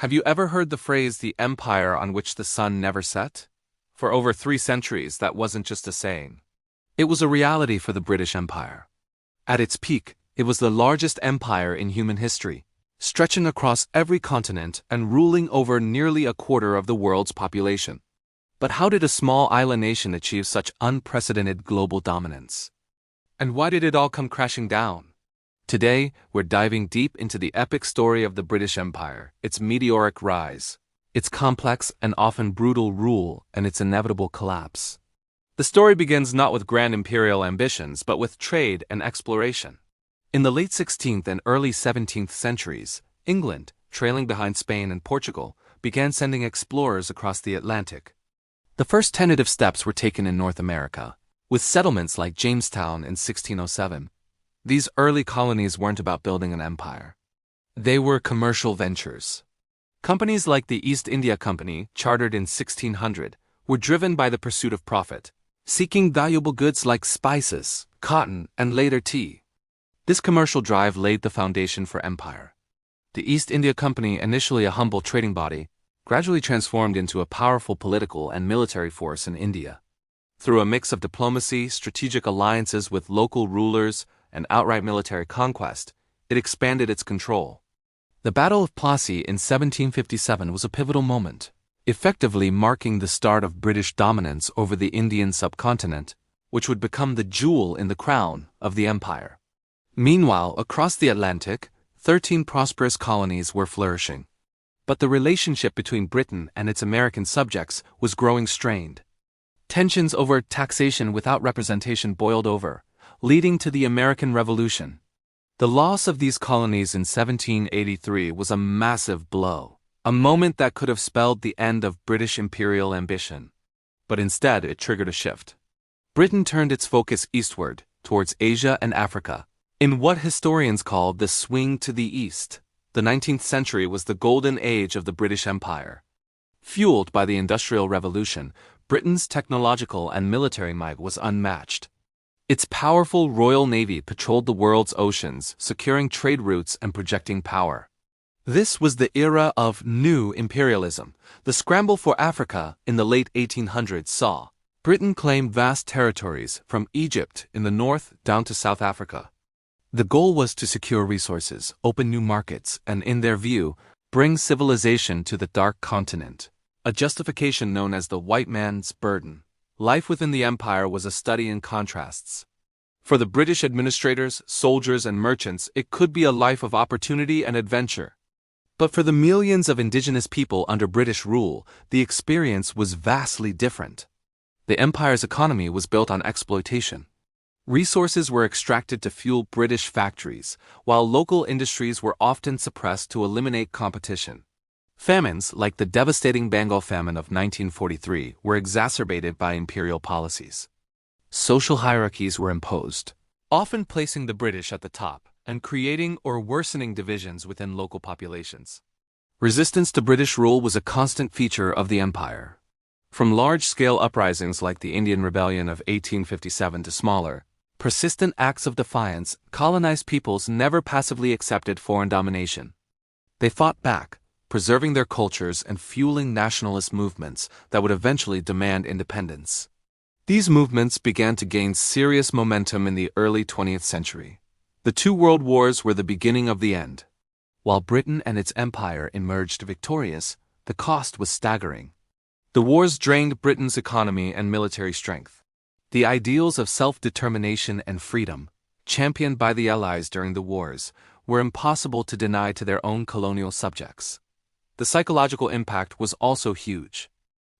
Have you ever heard the phrase, the empire on which the sun never set? For over 3 centuries, that wasn't just a saying. It was a reality for the British Empire. At its peak, it was the largest empire in human history, stretching across every continent and ruling over nearly a quarter of the world's population. But how did a small island nation achieve such unprecedented global dominance? And why did it all come crashing down? Today, we're diving deep into the epic story of the British Empire, its meteoric rise, its complex and often brutal rule, and its inevitable collapse. The story begins not with grand imperial ambitions, but with trade and exploration. In the late 16th and early 17th centuries, England, trailing behind Spain and Portugal, began sending explorers across the Atlantic. The first tentative steps were taken in North America, with settlements like Jamestown in 1607. These early colonies weren't about building an empire. They were commercial ventures. Companies like the East India Company, chartered in 1600, were driven by the pursuit of profit, seeking valuable goods like spices, cotton, and later tea. This commercial drive laid the foundation for empire. The East India Company, initially a humble trading body, gradually transformed into a powerful political and military force in India. Through a mix of diplomacy, strategic alliances with local rulers, and outright military conquest, it expanded its control. The Battle of Plassey in 1757 was a pivotal moment, effectively marking the start of British dominance over the Indian subcontinent, which would become the jewel in the crown of the empire. Meanwhile, across the Atlantic, 13 prosperous colonies were flourishing. But the relationship between Britain and its American subjects was growing strained. Tensions over taxation without representation boiled over, leading to the American Revolution. The loss of these colonies in 1783 was a massive blow, a moment that could have spelled the end of British imperial ambition. But instead, it triggered a shift. Britain turned its focus eastward, towards Asia and Africa, in what historians call the swing to the east. The 19th century was the golden age of the British Empire. Fueled by the Industrial Revolution, Britain's technological and military might was unmatched. Its powerful Royal Navy patrolled the world's oceans, securing trade routes and projecting power. This was the era of new imperialism. The scramble for Africa in the late 1800s saw Britain claim vast territories from Egypt in the north down to South Africa. The goal was to secure resources, open new markets, and, in their view, bring civilization to the Dark Continent, a justification known as the white man's burden. Life within the empire was a study in contrasts. For the British administrators, soldiers, and merchants, it could be a life of opportunity and adventure. But for the millions of indigenous people under British rule, the experience was vastly different. The empire's economy was built on exploitation. Resources were extracted to fuel British factories, while local industries were often suppressed to eliminate competition. Famines, like the devastating Bengal famine of 1943, were exacerbated by imperial policies. Social hierarchies were imposed, often placing the British at the top and creating or worsening divisions within local populations. Resistance to British rule was a constant feature of the empire. From large-scale uprisings like the Indian Rebellion of 1857 to smaller, persistent acts of defiance, colonized peoples never passively accepted foreign domination. They fought back, preserving their cultures and fueling nationalist movements that would eventually demand independence. These movements began to gain serious momentum in the early 20th century. The two world wars were the beginning of the end. While Britain and its empire emerged victorious, the cost was staggering. The wars drained Britain's economy and military strength. The ideals of self-determination and freedom, championed by the Allies during the wars, were impossible to deny to their own colonial subjects. The psychological impact was also huge.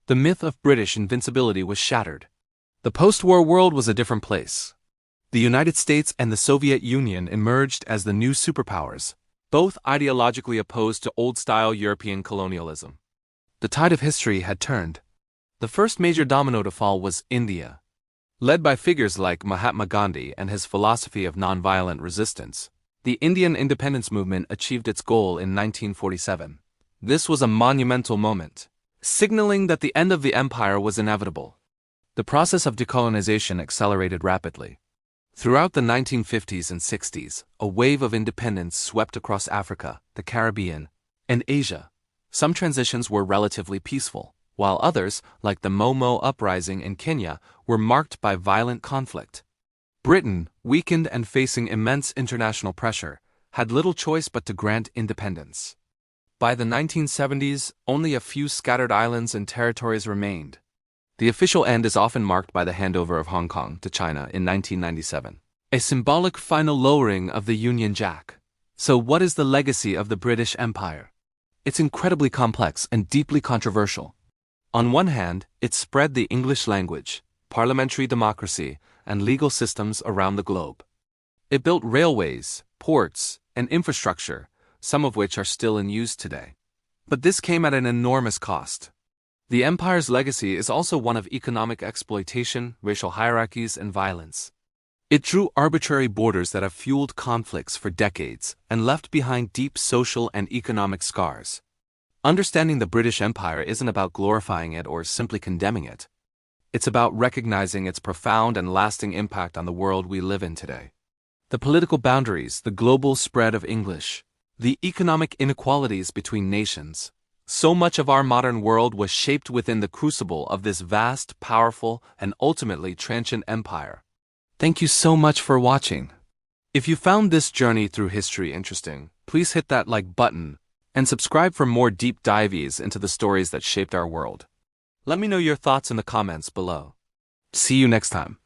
The myth of British invincibility was shattered. The post-war world was a different place. The United States and the Soviet Union emerged as the new superpowers, both ideologically opposed to old-style European colonialism. The tide of history had turned. The first major domino to fall was India. Led by figures like Mahatma Gandhi and his philosophy of nonviolent resistance, the Indian independence movement achieved its goal in 1947. This was a monumental moment, signaling that the end of the empire was inevitable. The process of decolonization accelerated rapidly. Throughout the 1950s and 60s, a wave of independence swept across Africa, the Caribbean, and Asia. Some transitions were relatively peaceful, while others, like the Momo uprising in Kenya, were marked by violent conflict. Britain, weakened and facing immense international pressure, had little choice but to grant independence. By the 1970s, only a few scattered islands and territories remained. The official end is often marked by the handover of Hong Kong to China in 1997, a symbolic final lowering of the Union Jack. So what is the legacy of the British Empire? It's incredibly complex and deeply controversial. On one hand, it spread the English language, parliamentary democracy, and legal systems around the globe. It built railways, ports, and infrastructure, some of which are still in use today. But this came at an enormous cost. The empire's legacy is also one of economic exploitation, racial hierarchies, and violence. It drew arbitrary borders that have fueled conflicts for decades and left behind deep social and economic scars. Understanding the British Empire isn't about glorifying it or simply condemning it. It's about recognizing its profound and lasting impact on the world we live in today. The political boundaries, the global spread of English, the economic inequalities between nations. So much of our modern world was shaped within the crucible of this vast, powerful, and ultimately transcendent empire. Thank you so much for watching. If you found this journey through history interesting, please hit that like button and subscribe for more deep dives into the stories that shaped our world. Let me know your thoughts in the comments below. See you next time.